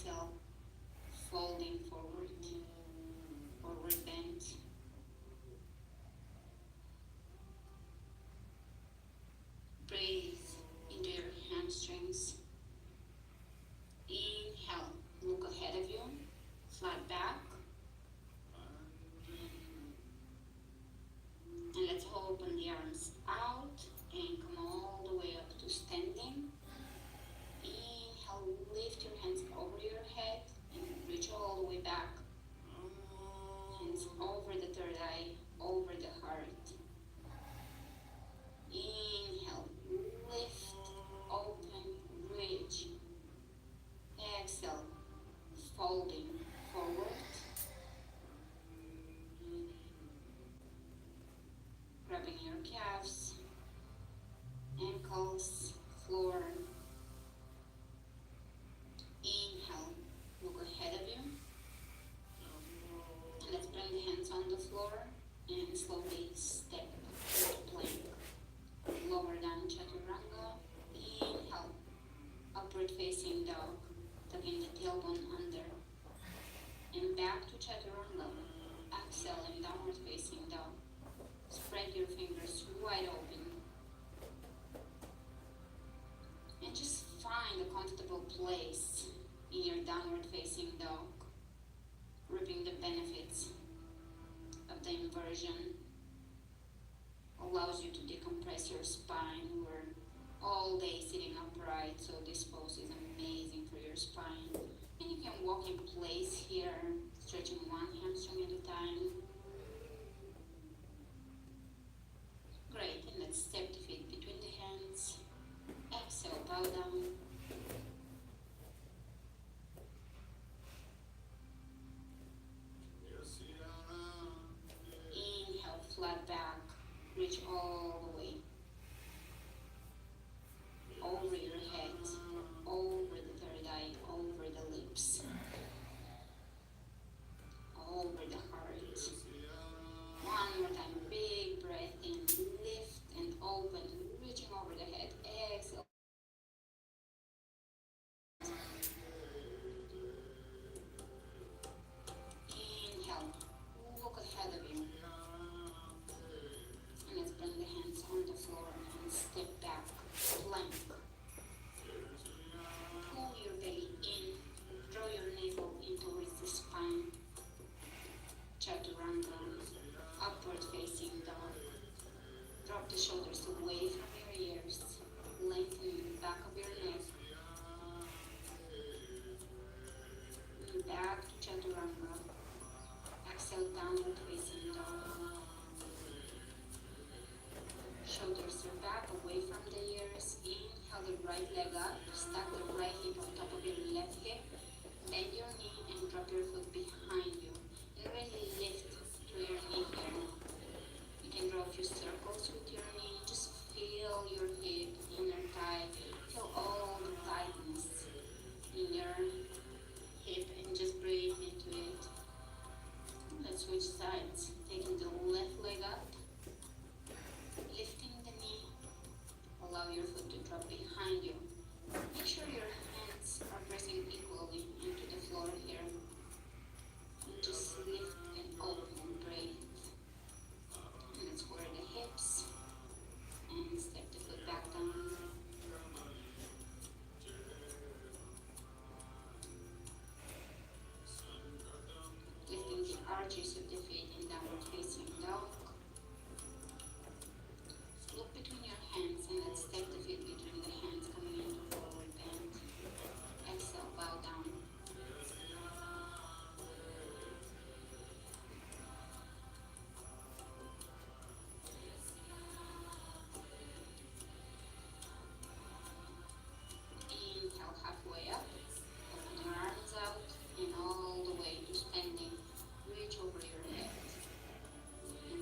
exhale, folding forward, forward bend. Breathe into your hamstrings. Inhale, look ahead of you, flat back. And let's open the arms out and come all the way up to standing. Inhale, lift your hands over your head and reach all the way back. Hands over the third eye, over the heart. Inhale, lift, open, reach. Exhale, folding forward. Grabbing your calves, ankles, floor. Inhale, look ahead of you. And let's bring the hands on the floor and slowly step to plank. Lower down chaturanga. Inhale, upward facing dog, tucking the tailbone under. And back to chaturanga. Exhale and downward facing dog. Spread your fingers wide open. And just find a comfortable place in your downward facing dog, reaping the benefits of the inversion. Allows you to decompress your spine. We're all day sitting upright, so this pose is amazing for your spine. And you can walk in place here, stretching one hamstring at a time. Great, and let's step the feet between the hands. Exhale, bow down. Inhale, flat back. Reach all the way. Over your head, over the third eye, over the lips, over the heart. One more time, big breath in, lift and open, reaching over the head. Exhale. Inhale, look ahead of you. And let's bring the hands on the floor and step back, plank. Pull your belly in, draw your navel in towards the spine. Chaturanga, upward facing dog. Drop the shoulders away from your ears. Lengthen the back of your neck. Back to chaturanga. Exhale, downward facing dog. Shoulders are back, away from the ears. Inhale the right leg up. Stack the right hip on top of your left hip. Bend your knee and drop your foot behind you. And really lift to your knee here. You can draw a few circles with your knee. Just feel your hip, inner thigh. Feel all the tightness in your hip and just breathe into it. Let's switch sides. Taking the left leg up. Lifting the knee. Allow your foot to drop behind you. Make sure your hands are pressing equally into the floor here. And just lift and open, breathe. And let's square the hips. And step the foot back down. Lifting the arches of the feet in downward facing dog. Look between your hands and let's step the feet between the hands, coming into forward bend. Exhale, bow down. Inhale, halfway up. Open your arms out and all the way to standing. Reach over your head. And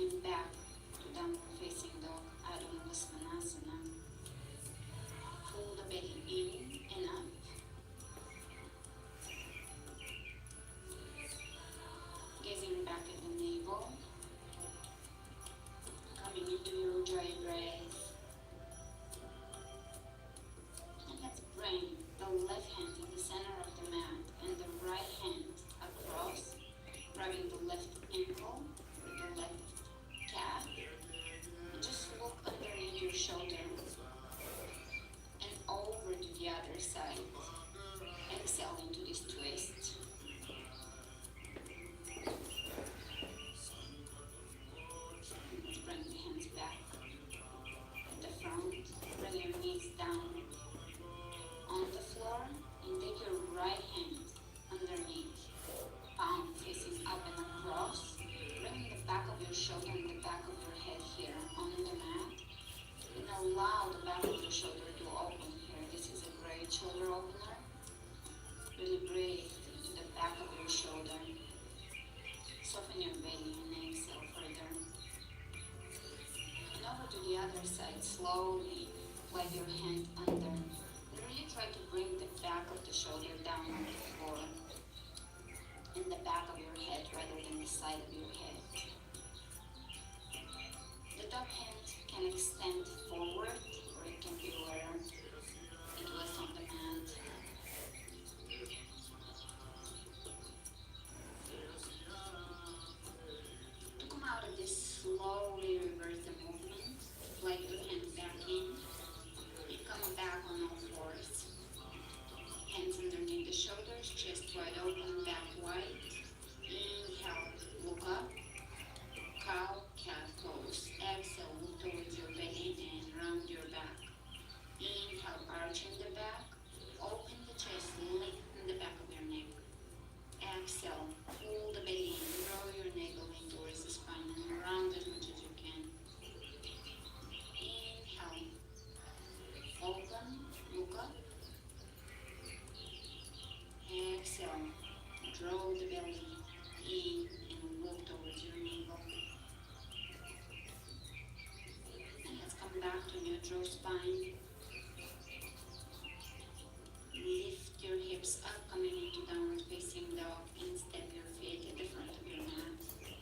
and back to downward facing dog, Adho Mukha. Pull the belly in and up. Gazing back at the navel, coming into your dry breath. And let's bring the left hand in the center of the mat and the right hand across, grabbing the left ankle with the left calf. And just look underneath your shoulder and over to the other side. Exhale into this twist. Bring the hands back at the front. Bring your knees down on the floor and take your right hand underneath, palm facing up and across. Bring the back of your shoulder and the back of your head here on the mat, and allow the back of your shoulder to open here. This is a great shoulder opener. Really breathe into the back of your shoulder. Soften your belly and exhale further. And over to the other side, slowly wipe your hand under. And really try to bring the back of the shoulder down on the floor and the back of your head rather than the side of your head. The top hand can extend forward, or it can be where it was on the mat. To come out of this, slowly reverse the movement. Slide your hand back in and come back on all fours. Hands underneath the shoulders, chest wide open, back wide. Inhale, look up, cow, cat pose. Exhale, look towards your belly and round your back. Inhale, arch in the back, open the chest, lengthen the back of your neck. Exhale, pull the belly in, draw your navel in towards the spine and round as much as you can. Inhale, open, look up. Exhale, draw the belly in and look towards your navel. And let's come back to neutral spine. Lift your hips up, coming into downward facing dog, and step your feet at the front of your mat.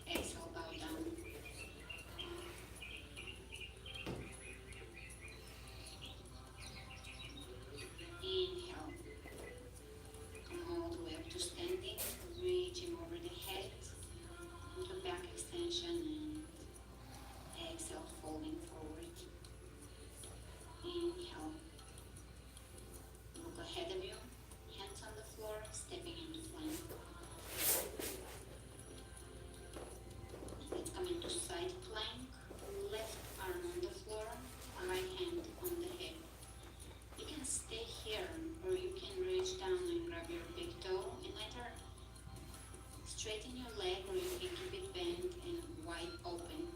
Exhale, bow down. Inhale. Come all the way up to standing, reaching over the head into back extension, and exhale, folding forward. Inhale. Look ahead of you, hands on the floor, stepping into plank. Let's come into side plank, left arm on the floor, right hand on the hip. You can stay here, or you can reach down and grab your big toe and either straighten your leg, or you can keep it bent and wide open.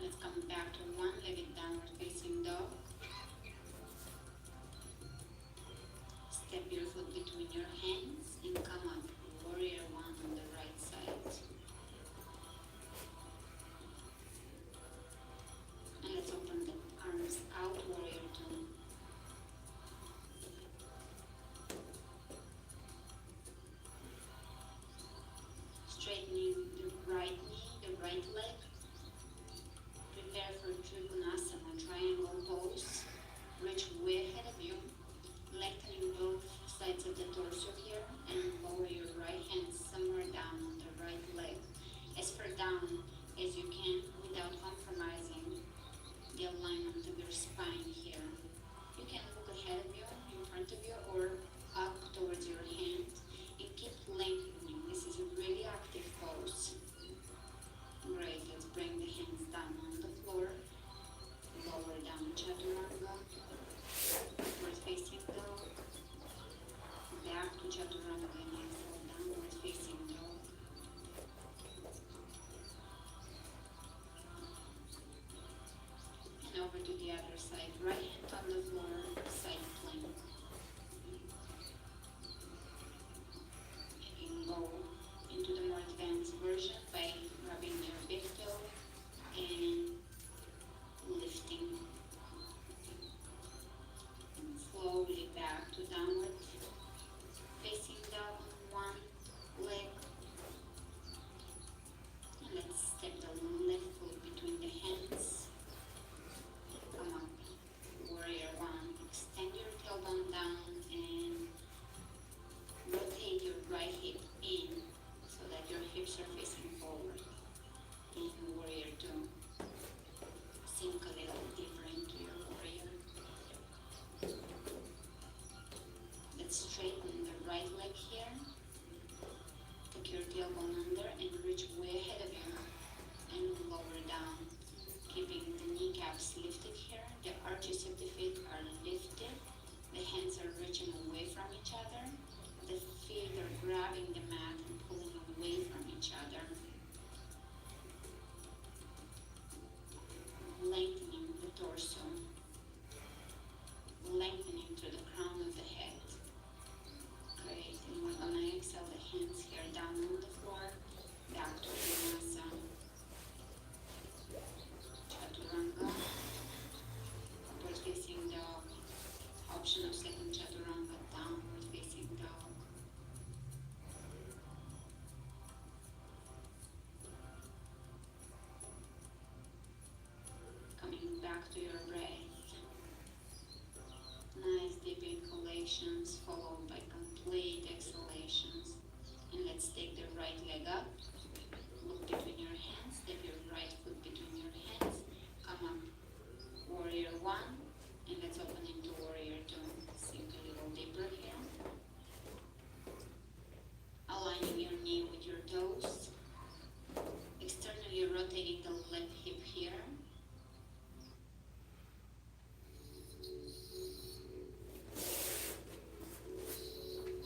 Let's come back to one-legged downward facing dog. Step your foot between your hands and come up, warrior one on the right side. And let's open the arms out, warrior two. Straightening the right knee, the right leg. Prepare for Trikonasana, triangle pose. Reach way ahead of you, lengthening both sides of the torso here, and lower your right hand somewhere down on the right leg, as far down as you can without compromising the alignment of your spine here. You can look ahead of you, in front of you, or up towards your hand, and keep lengthening. This is a really active pose. Great, let's bring the hands down on the floor, lower down chaturanga, upward facing dog, back to chaturanga and exhale, downward facing dog. And over to the other side, right hand on the floor, side plank. And go into the more advanced version by grabbing your big toe and lifting slowly back to downward facing dog on one leg. And let's step the left foot between the hands. Come up, warrior one. Extend your tailbone down and rotate your right hip in so that your hips are facing forward. In warrior two, sink a little deeper into your warrior. Let's straighten the right leg here. Take your tailbone under and reach way ahead of you and lower down. Keeping the kneecaps lifted here. The arches of the feet are lifted. The hands are reaching away from each other. The feet are grabbing the mat and pulling away from each other. Lengthening the torso. Lengthening to the crown of the head. Great. And we're gonna exhale the hands here down on the floor. Back to Vinyasa. Chaturanga. Upward facing dog. Option of second chaturanga, downward facing dog. Coming back to your breath. Nice deep inhalations followed by complete exhalations. And let's take the right leg up. Look between your hands. Step your right foot between your hands. Come up. Warrior one. And let's open into warrior two. Sink a little deeper here. Aligning your knee with your toes. Externally rotating the left hip here.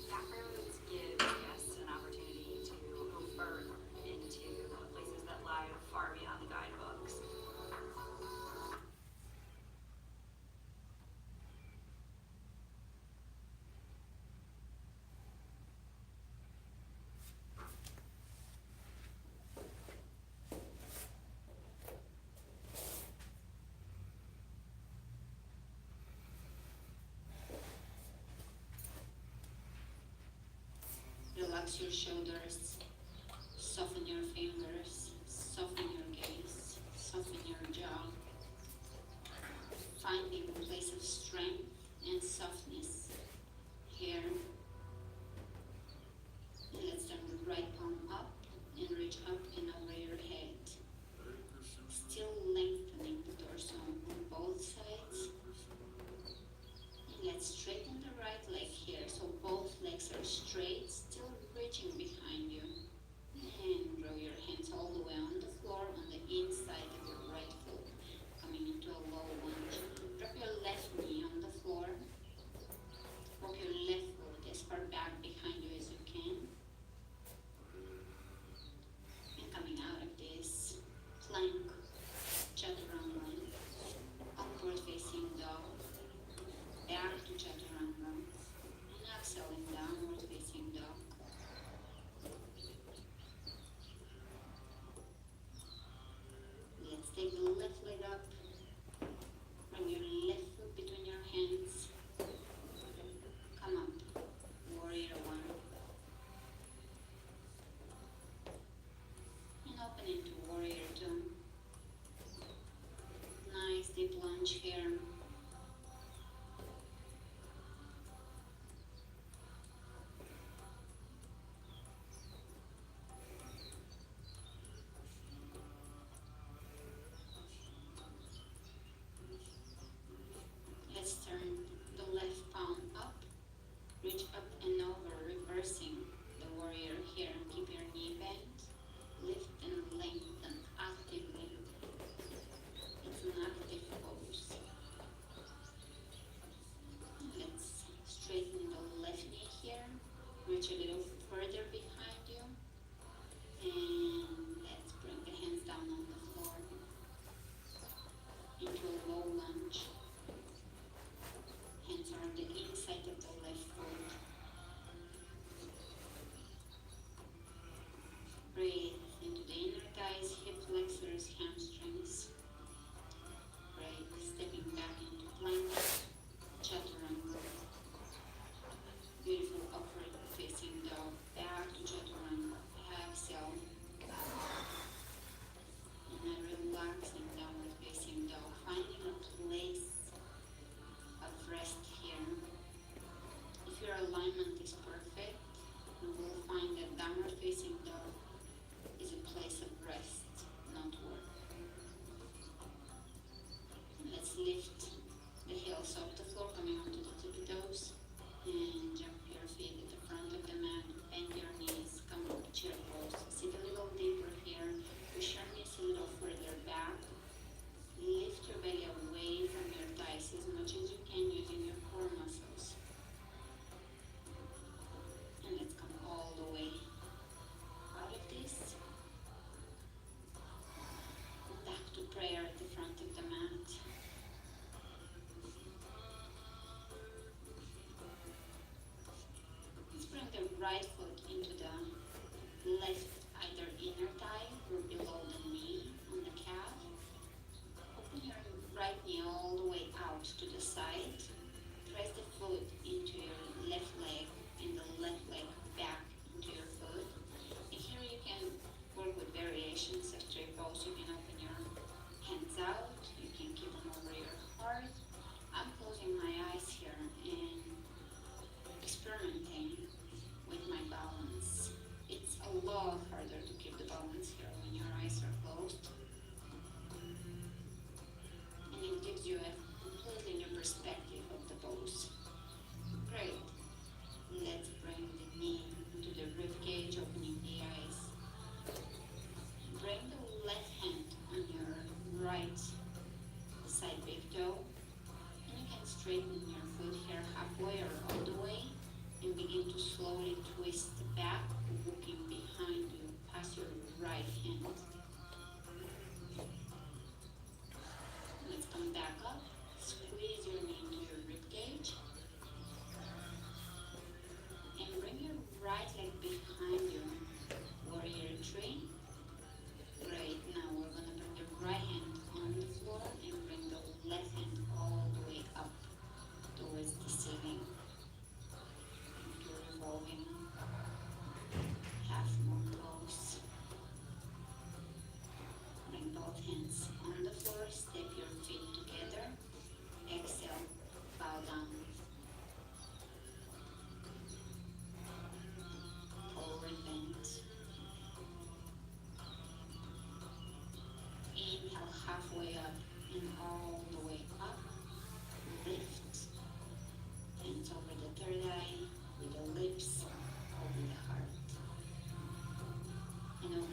Backgrounds give guests an opportunity to go further into places that lie far beyond the guidebooks. Relax your shoulders, soften your fingers, soften your gaze, soften your jaw. Finding a place of strength and softness here. And let's turn the right palm up and reach up and over your head. Still lengthening the torso on both sides. And let's straighten the right leg here so both legs are straight, still reaching behind you. And draw your hands all the way on the floor on the inside of your right foot. Coming into a low lunge. Drop your left knee on the floor. Walk your left foot as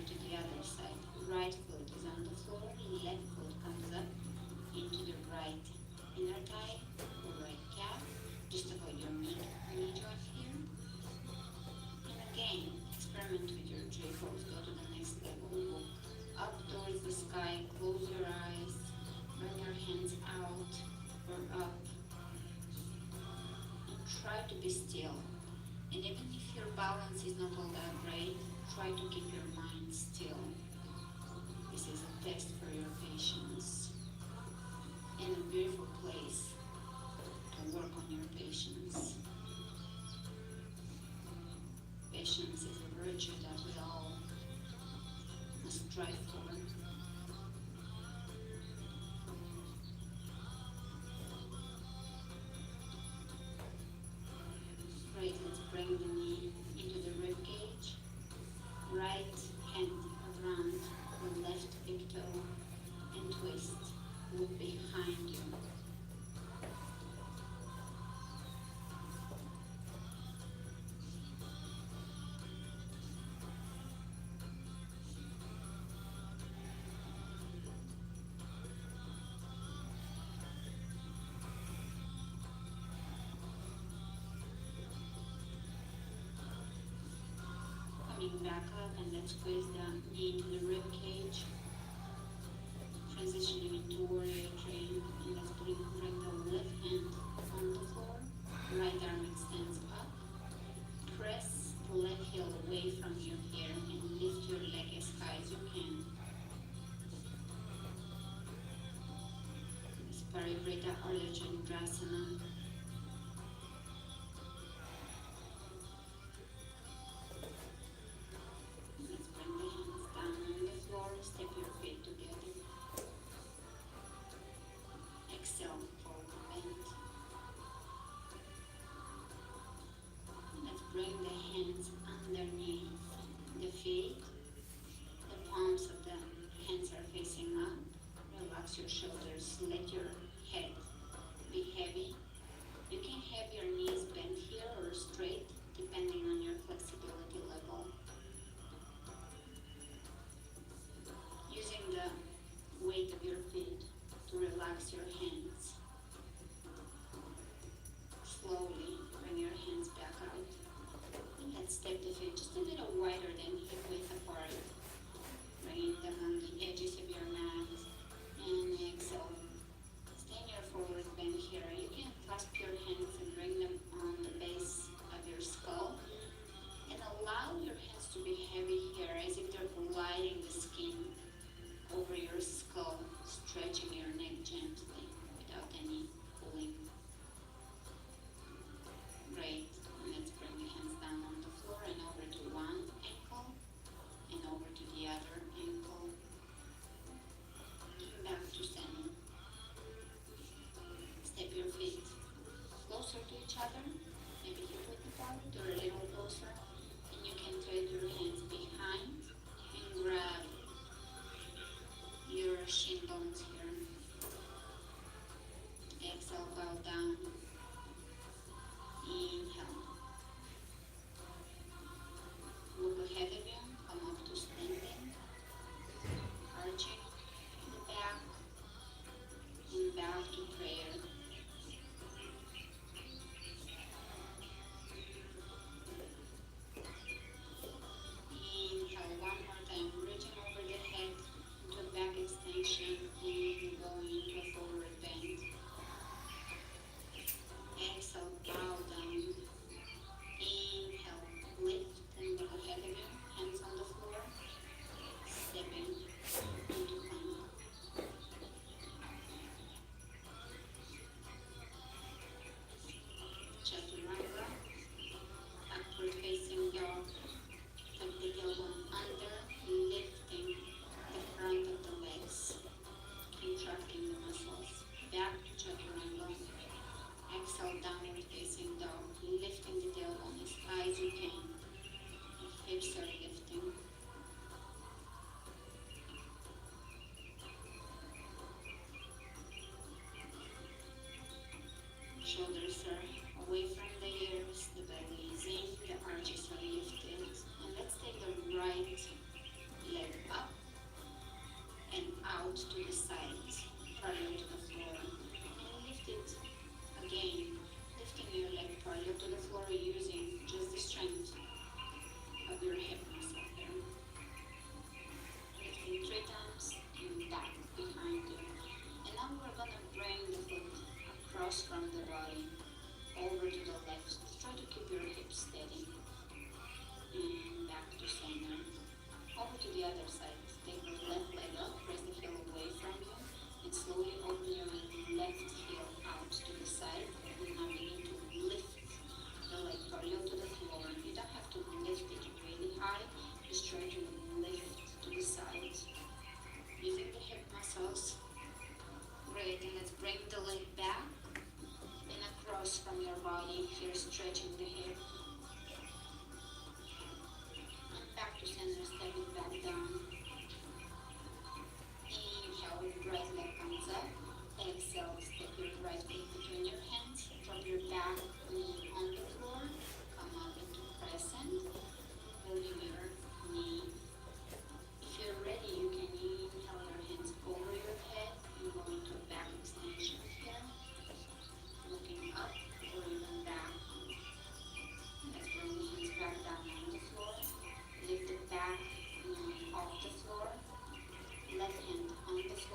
to the other side. Right foot is on the floor, left foot comes up into the right inner thigh or right calf. Just avoid your knee joint here. And again, experiment with your triangles. Go to the next level. Look up towards the sky. Close your eyes. Bring your hands out or up. And try to be still. And even if your balance is not all that great, try to keep your mind still. This is a test for your patience and a beautiful place to work on your patience. Patience is a virtue that we all must strive for. Great, let's bring the knee into the rib cage. Right hand around the left big toe and twist. Look behind you. Coming back up, and let's squeeze the knee into the rib cage. Transitioning into warrior train, and let's bring the left hand on the floor. Right arm extends up. Press the left heel away from you here and lift your leg as high as you can. This Parivrita Ardha Chandrasana. Let's bring the hands down on the floor. Step your feet together. Exhale, forward bend. Let's bring the hands underneath the feet. The palms of the hands are facing up. Relax your shoulders. Let your head be heavy. You can have your knees bent here or straight, depending on your flexibility level. Using the weight of your feet to relax your hands. Slowly bring your hands back out. And let's step the feet just a little wider than hip width apart. Bringing them on the edges of your mat. And exhale,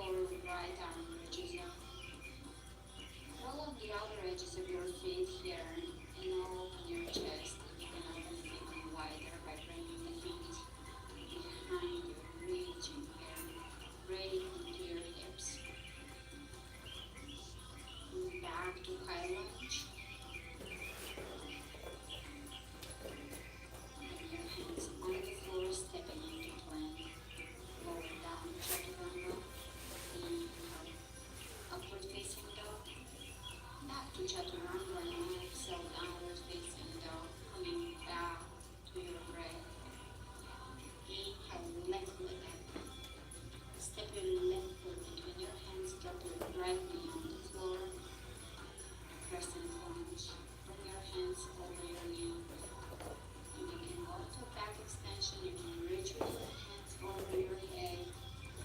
floor, right arm reaches up. Roll on the outer edges of your feet here and open your chest. You can open it even wider by bringing the hands behind you, reaching here, right into your hips. Move back to high lunge. Bring your hands on the floor, stepping into plank. Lower down, chaturanga. Inhale, upward facing dog. Back to chaturanga and exhale, downward facing dog. Coming back to your breath. Inhale, left leg up. Step your left foot between your hands, drop your right knee on the floor. Crescent lunge. Bring your hands over your knee. And you can go to back extension. You can reach with your hands over your head.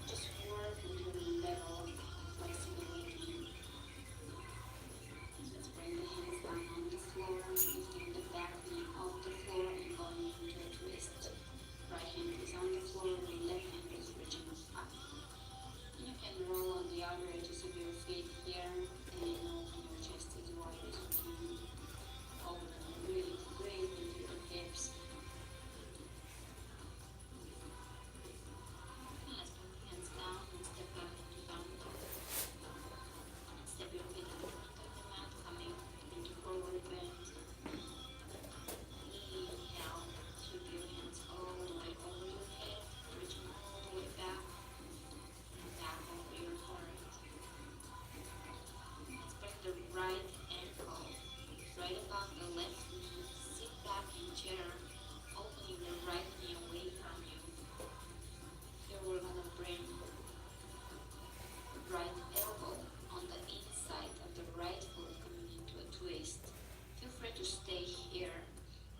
Just work into the level of flexibility. Let's bring the hands down on the floor, lifting the back knee off the floor and going into a twist. Right hand is on the floor, the left hand is reaching up. You can roll on the outer edges of your feet here and open your chest as wide as you can. Open and breathe into your hips. Let's bring the hands down and step back into down dog. Step your feet in front of the mat, coming into forward bend. Inhale, sweep your hands all the way over your head, reaching all the way back over your heart. Let's bring the right ankle right above the left knee. Sit back in chair, opening the right knee away from you. Here we're gonna bring the right elbow on the inside of the right foot, coming into a twist. Feel free to stay here,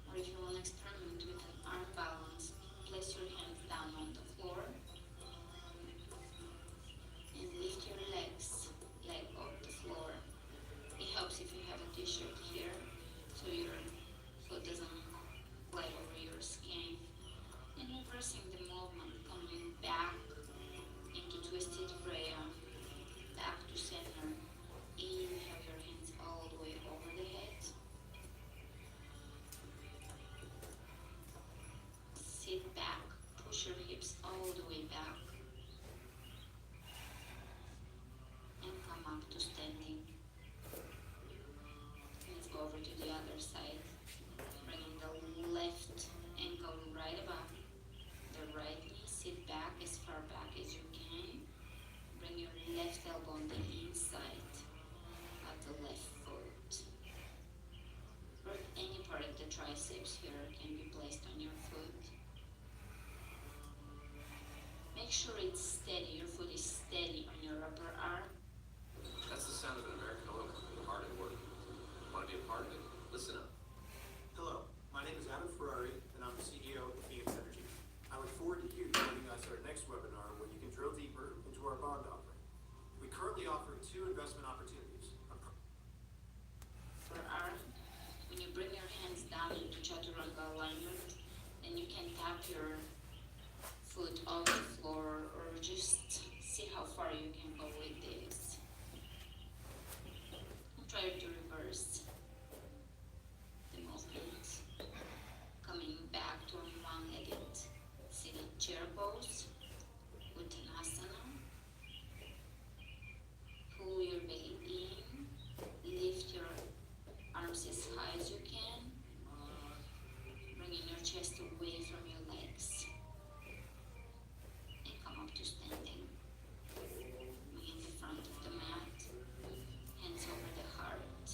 or if you want to experiment with an arm balance, place your hands down on the floor and lift your leg off the floor. It helps if you have a t-shirt here, so your foot doesn't glide over your skin. And reversing the movement, coming back into twisted prayer, back to center. Inhale your hands all the way over the head. Sit back, push your hips all the way back. And come up to standing. Let's go over to the other side. Bringing the left ankle right above the right knee. Sit back as far back as you can. Bring your left elbow on the inside of the left foot. Or any part of the triceps here can be placed on your foot. Make sure it's steady, your foot is steady on your upper arm. That's the sound of an American oil company hard at work. Want to be a part of it? Listen up. Hello, my name is Adam Ferrari, and I'm the CEO of Phoenix Energy. I look forward to you joining us at our next webinar where you can drill deeper into our bond offering. We currently offer 2 investment opportunities. Upper arm. When you bring your hands down into chaturanga alignment, then you can tap your foot off the floor or just see how far you can go with this. Try to reverse the movement. Coming back to a one-legged sitting chair pose with Vinyasa. Pull your belly in, lift your arms as high as you can, bringing your chest away from your legs. And come up to standing. Be in the front of the mat, hands over the heart.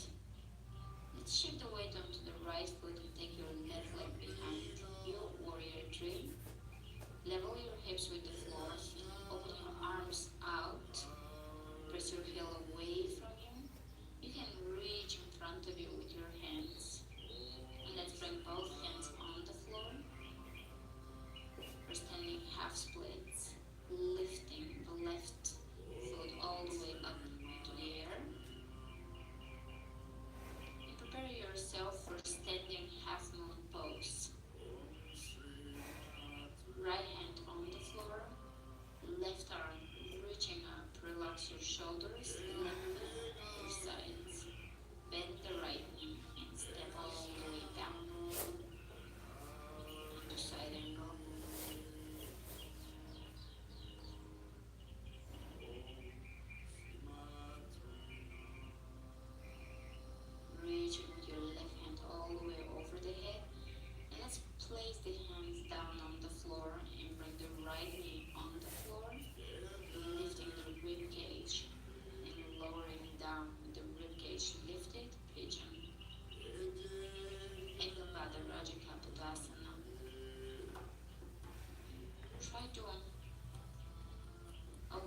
Let's shift the weight onto the right foot and take your left leg behind you, warrior 3. Level your hips with the floor, open your arms out, press your heel away from you. You can reach in front of you with your hands. And let's bring both hands on the floor. We're standing half splits, lifting the left foot all the way up to the air. And prepare yourself for standing half moon pose. Right hand on the floor, left arm reaching up.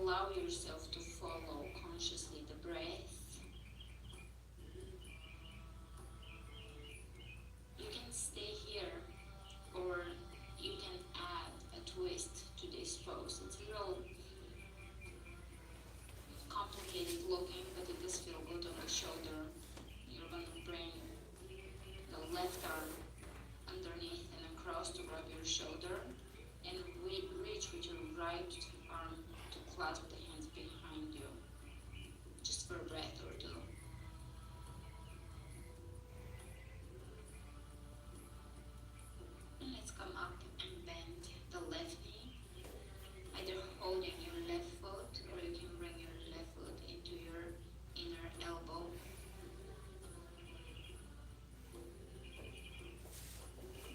allow yourself to follow consciously the breath. You can stay here, or you can add a twist to this pose. It's a little complicated looking, but it does feel good on the shoulder. You're going to bring the left arm underneath and across to grab your shoulder, and reach with your right arm to clasp the hands behind you, just for a breath or two. And let's come up and bend the left knee, either holding your left foot, or you can bring your left foot into your inner elbow.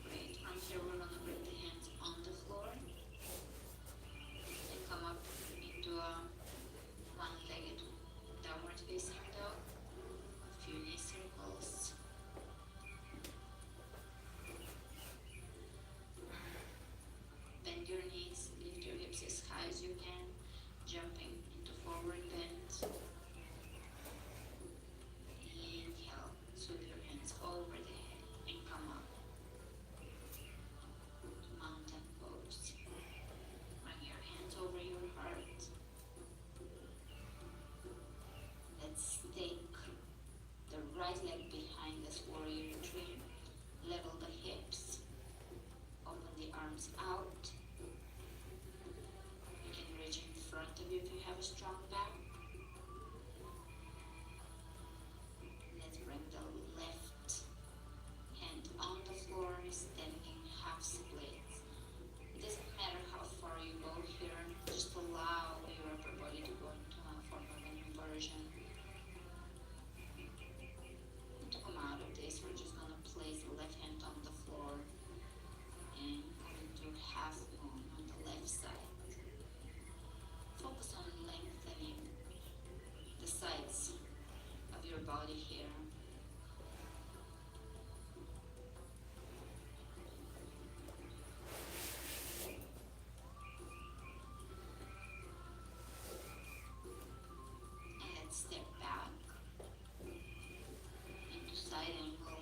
Great. From here we're going to bring the hands on the floor and come up into a one-legged downward facing dog. A few knee circles. Bend your knees, lift your hips as high as you can, jumping into forward bend. Inhale, sweep your hands over the head and come up to mountain pose. Bring your hands over your heart. Let's take the right leg behind this warrior tree. Level the hips. Open the arms out. You can reach in front of you if you have a strong back. Let's bring the left hand on the floor, standing half split. It doesn't matter how far you go here, just allow your upper body to go into a form of an inversion. To come out of this, we're just going to place the left hand on the floor and go into half moon on the left side. Focus on lengthening the sides of your body here. And let's step back into side angle.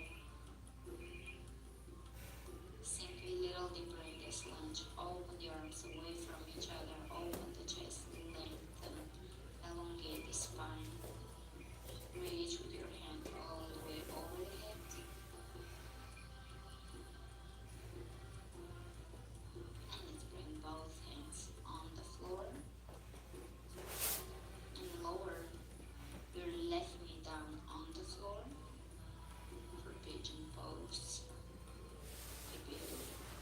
Sink a little deeper in this lunge. Open the arms away from each other. Open the chest, lengthen, elongate the spine. Reach with your hand all the way over the head. And let's bring both hands on the floor. And lower your left knee down on the floor for pigeon pose. Keep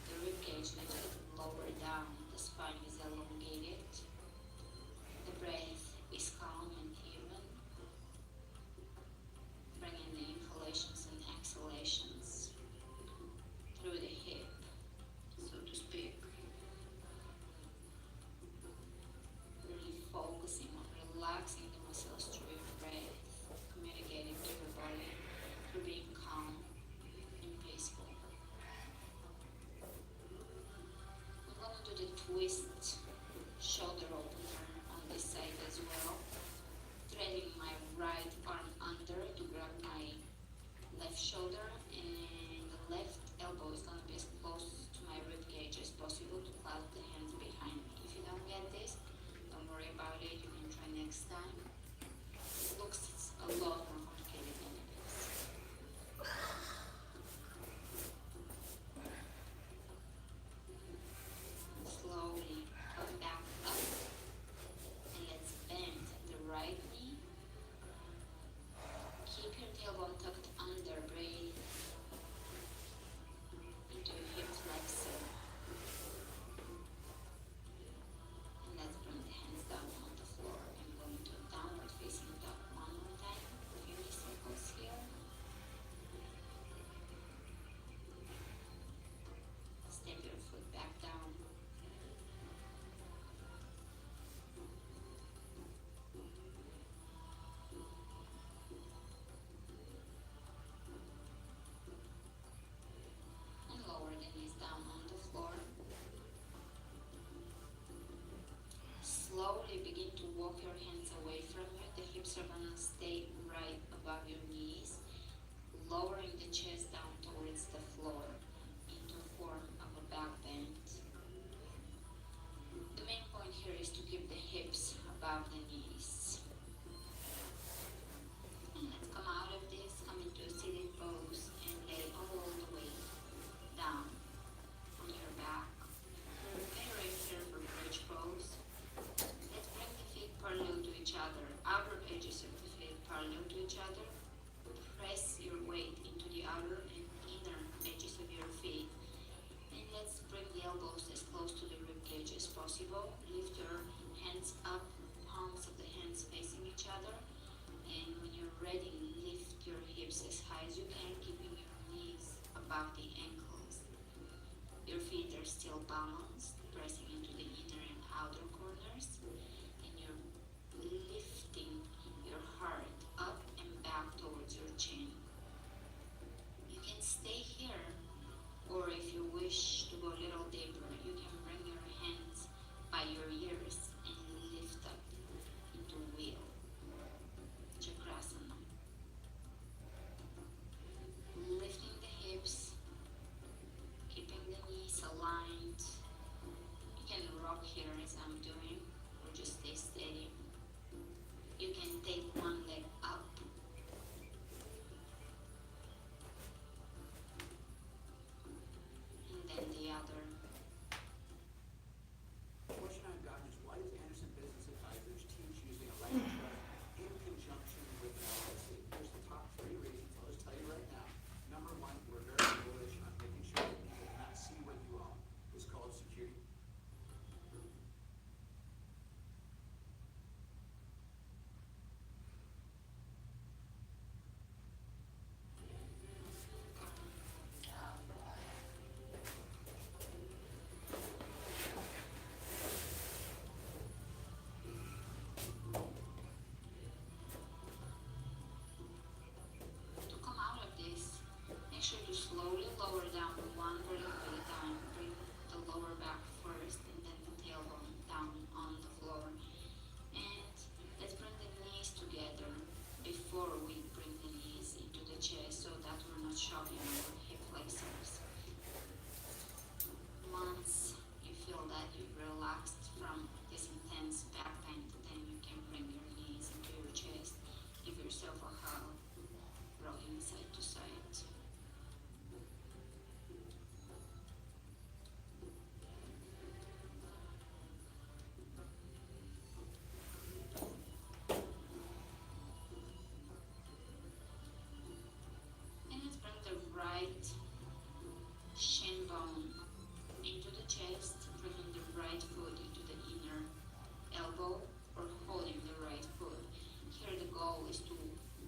the rib cage lifted lower down. The spine is elongated. The breath is calm and even. Bring in the inhalations and exhalations through the hip, so to speak. Really focusing on relaxing the muscles through your breath, communicating to your body through being calm and peaceful. I'm going to do the twist shoulder opener on this side as well. Threading my right arm under to grab my left shoulder, and the left elbow is going to be as close to my rib cage as possible to clasp the hands behind me. If you don't get this, don't worry about it, you can try next time. It looks a lot more complicated than it is. Slowly above the knees. And let's come out of this, come into a seated pose and let it all the way down on your back. Get ready here for bridge pose. Let's bring the feet parallel to each other, outer edges of the feet parallel to each other. Press your weight into the outer and inner edges of your feet. And let's bring the elbows as close to the rib cage as possible. Lift your hands up, palms of the hands facing each other. And when you're ready, lift your hips as high as you can, keeping your knees above the ankles. Your feet are still balanced, pressing into the inner and outer corners. And you're lifting your heart up and back towards your chin. You can stay here, or if you wish to go a little deeper, you can bring your hands by your ears and lift up into wheel, chaturanga. Lifting the hips, keeping the knees aligned. You can rock here as I'm doing, or just stay steady. You can take one leg up and then the other. The question I've gotten is, why does Anderson Business Advisors teach using a lightning trust in conjunction with an LLC? Here's the top 3 reasons. I'll just tell you right now. Number 1, we're very bullish on making sure that people cannot see what you own. It's called security. To come out of this, make sure you slowly lower down one vertebra at a time. Bring the lower back first and then the tailbone down on the floor. And let's bring the knees together before we bring the knees into the chest so that we're not shocking our hip flexors. Once you feel that you've relaxed from this intense back pain, then you can bring your knees into your chest. Give yourself a hug, rocking side to side. And let's bring the right shin bone into the chest, bringing the right foot into the inner elbow or holding the right foot. Here the goal is to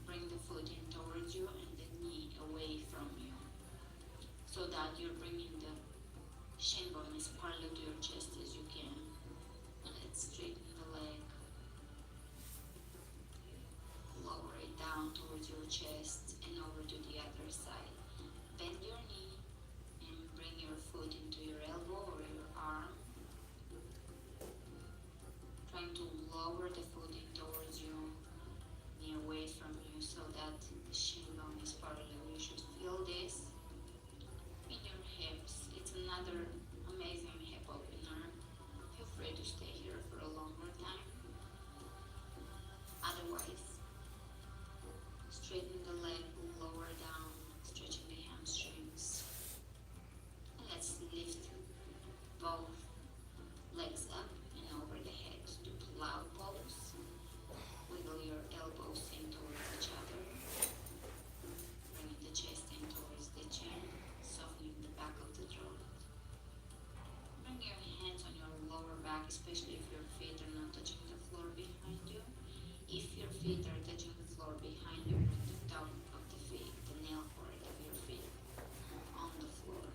bring the foot in towards you and the knee away from you, so that you're bringing the shin bone as parallel to your chest as you can. And let's straighten the leg, lower it down towards your chest and over to the other side. Bend your knee and bring your foot into your elbow or your arm. Trying to lower the foot in towards you, knee away from you, so that the shin bone is parallel. You should feel this in your hips. It's another amazing hip opener. Feel free to stay here for a longer time. Otherwise, straighten the leg, lower down, stretching the hamstrings. And let's lift both legs up and over the head to plow pose. Wiggle your elbows in towards each other. Bringing the chest in towards the chin, softening the back of the throat. Bring your hands on your lower back, especially if your feet are not touching the floor behind you. If your feet are touching the floor behind you, bring the top of the feet, the nail part of your feet, on the floor.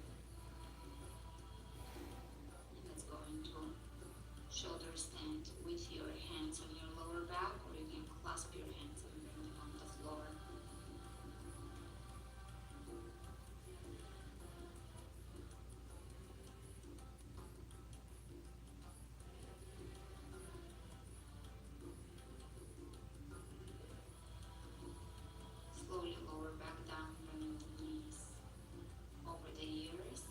And let's go into shoulder stand with your hands on your lower back, or you can clasp your hands and bring them on the floor. Slowly lower back down, bringing the knees over the ears.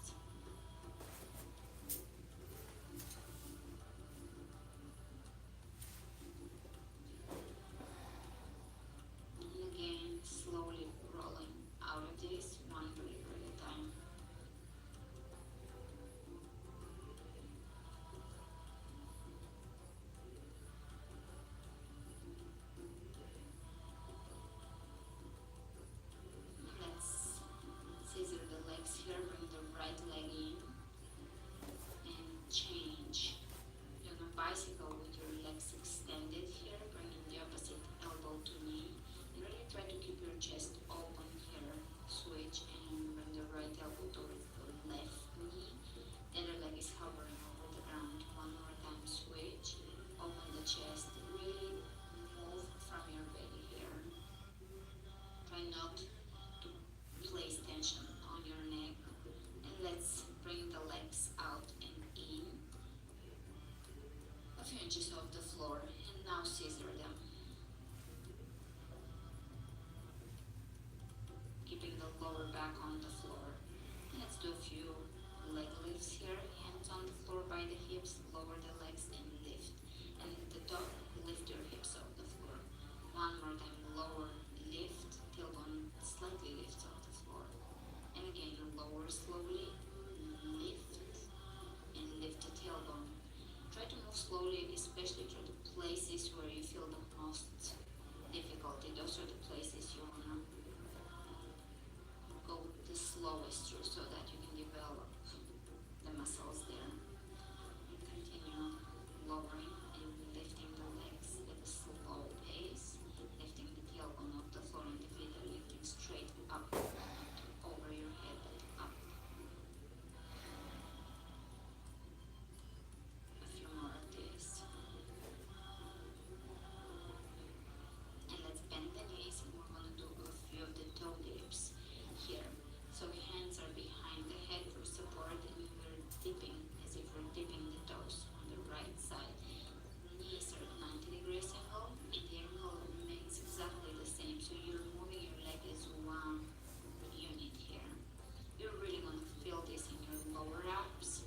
edges of the floor, and now scissor them. Keeping the lower back on the floor. Let's do a few leg lifts here. Hands on the floor by the hips, lower the legs and lift. And at the top, lift your hips off the floor. One more time, lower, lift, tailbone slightly lifts off the floor. And again, lower slowly, lift, and lift the tailbone. Try to move slowly, especially through the places where you feel the most difficulty. Those are the places you wanna go the slowest through so that you can develop the muscles there. And continue lowering and lifting the legs at a slow pace, lifting the tailbone off the floor and the feet are lifting straight up, not over your head, but up. A few more of this. And let's bend the knees and we're going to do a few of the toe dips here. So hands are behind the head for support and we're dipping as if we're dipping the toes on the right side. Knees are 90 degrees angle and the angle remains exactly the same. So you're moving your leg as one unit here. You're really going to feel this in your lower abs.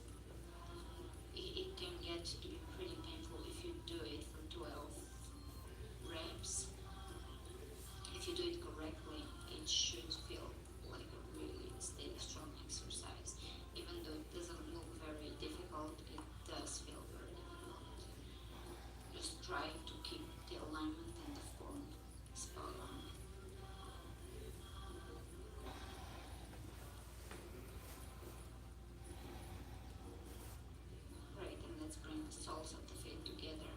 It can get to be pretty painful if you do it for 12 reps. If you do it correctly, it should feel like a really steady, strong exercise. Even though it doesn't look very difficult, it does feel very difficult. Just try to keep the alignment and the form spot on. Great, and let's bring the soles of the feet together.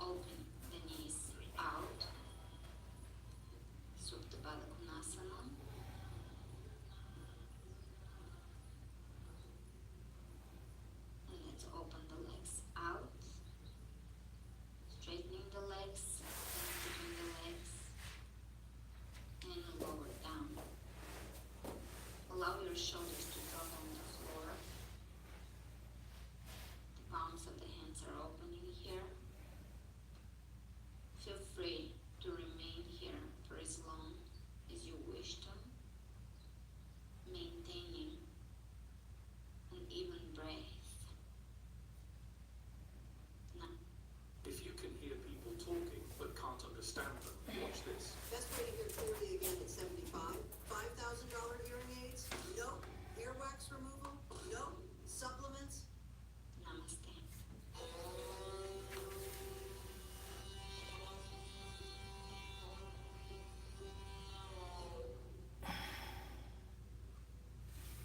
Open